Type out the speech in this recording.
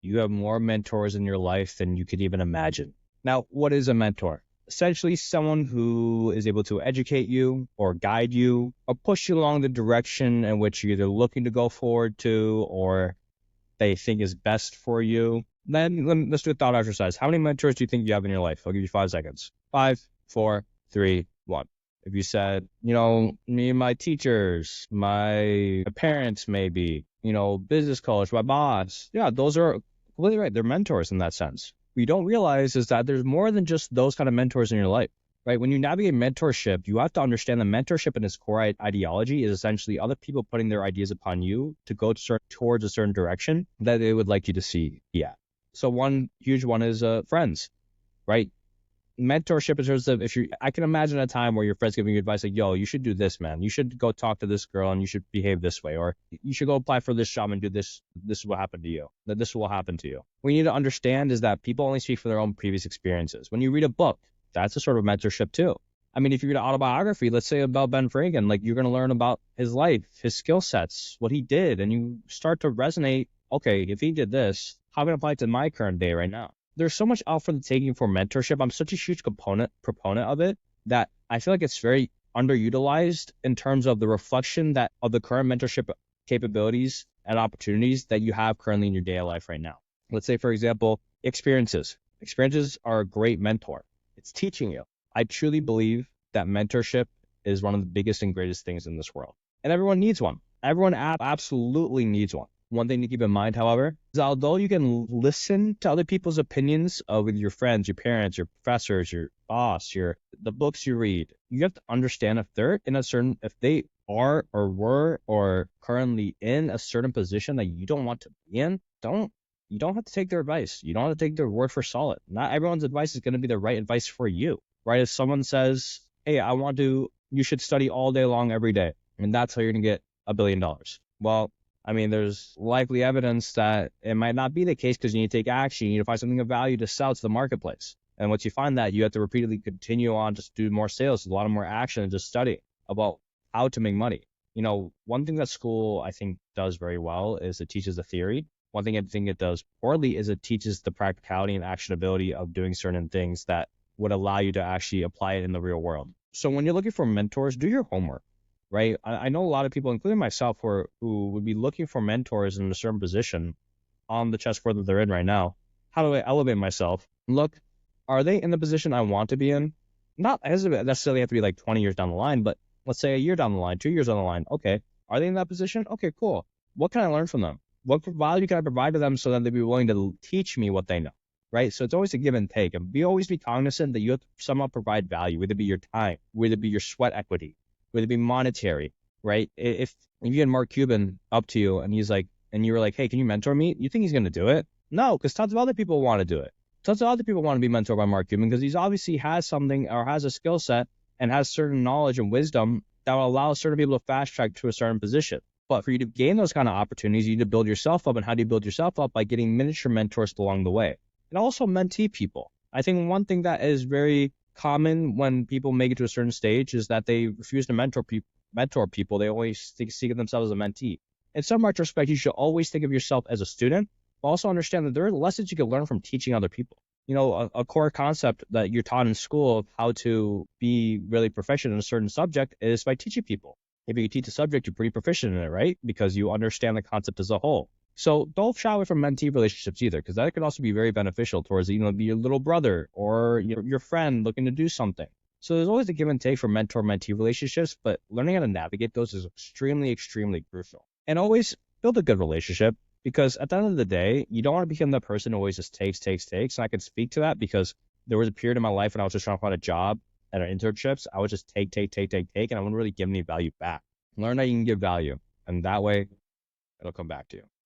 You have more mentors in your life than you could even imagine. Now, what is a mentor? Essentially, someone who is able to educate you or guide you or push you along the direction in which you're either looking to go forward to or they think is best for you. Then let's do a thought exercise. How many mentors do you think you have in your life? I'll give you 5 seconds. 5, 4, 3, 1. If you said, me and my teachers, my parents, maybe, business coach, my boss. Yeah, those are completely right. They're mentors in that sense. What you don't realize is that there's more than just those kind of mentors in your life, right? When you navigate mentorship, you have to understand that mentorship in its core ideology is essentially other people putting their ideas upon you to go towards a certain direction that they would like you to see. Yeah. So one huge one is friends, right? Mentorship in terms of I can imagine a time where your friends giving you advice like, yo, you should do this, man. You should go talk to this girl and you should behave this way, or you should go apply for this job and do this. This will happen to you. That this will happen to you. What you need to understand is that people only speak from their own previous experiences. When you read a book, that's a sort of mentorship too. I mean, if you read an autobiography, let's say about Ben Franklin, like you're going to learn about his life, his skill sets, what he did, and you start to resonate. Okay, if he did this, how can I apply it to my current day right now? There's so much out for the taking for mentorship. I'm such a huge proponent of it that I feel like it's very underutilized in terms of the reflection that of the current mentorship capabilities and opportunities that you have currently in your daily life right now. Let's say, for example, experiences. Experiences are a great mentor. It's teaching you. I truly believe that mentorship is one of the biggest and greatest things in this world. And everyone needs one. Everyone absolutely needs one. One thing to keep in mind, however, is although you can listen to other people's opinions with your friends, your parents, your professors, your boss, the books you read, you have to understand if they are or were or currently in a certain position that you don't want to be in, you don't have to take their advice. You don't have to take their word for solid. Not everyone's advice is going to be the right advice for you, right? If someone says, hey, you should study all day long every day, and that's how you're going to get $1 billion. Well, I mean, there's likely evidence that it might not be the case because you need to take action. You need to find something of value to sell to the marketplace. And once you find that, you have to repeatedly continue on to do more sales, a lot of more action, and just study about how to make money. One thing that school, I think, does very well is it teaches the theory. One thing I think it does poorly is it teaches the practicality and actionability of doing certain things that would allow you to actually apply it in the real world. So when you're looking for mentors, do your homework. Right? I know a lot of people, including myself, who would be looking for mentors in a certain position on the chessboard that they're in right now. How do I elevate myself? Look, are they in the position I want to be in? Not necessarily have to be like 20 years down the line, but let's say a year down the line, 2 years down the line. Okay, are they in that position? Okay, cool. What can I learn from them? What value can I provide to them so that they'd be willing to teach me what they know? Right? So it's always a give and take. And always be cognizant that you have to somehow provide value, whether it be your time, whether it be your sweat equity, whether it be monetary, right? If you had Mark Cuban up to you and you were like, hey, can you mentor me? You think he's going to do it? No, because tons of other people want to do it. Tons of other people want to be mentored by Mark Cuban because he's obviously has something or has a skill set and has certain knowledge and wisdom that will allow certain people to fast track to a certain position. But for you to gain those kind of opportunities, you need to build yourself up. And how do you build yourself up? By getting miniature mentors along the way. And also mentee people. I think one thing that is very common when people make it to a certain stage is that they refuse to mentor people. They always seek themselves as a mentee. In some retrospect, you should always think of yourself as a student, but also understand that there are lessons you can learn from teaching other people. A core concept that you're taught in school of how to be really proficient in a certain subject is by teaching people. If you teach a subject, you're pretty proficient in it, right? Because you understand the concept as a whole. So don't shy away from mentee relationships either, because that could also be very beneficial towards, be your little brother or your friend looking to do something. So there's always a give and take for mentor-mentee relationships, but learning how to navigate those is extremely, extremely crucial. And always build a good relationship, because at the end of the day, you don't want to become the person who always just takes. And I can speak to that because there was a period in my life when I was just trying to find a job and internships. I would just take, and I wouldn't really give any value back. Learn how you can give value, and that way it'll come back to you.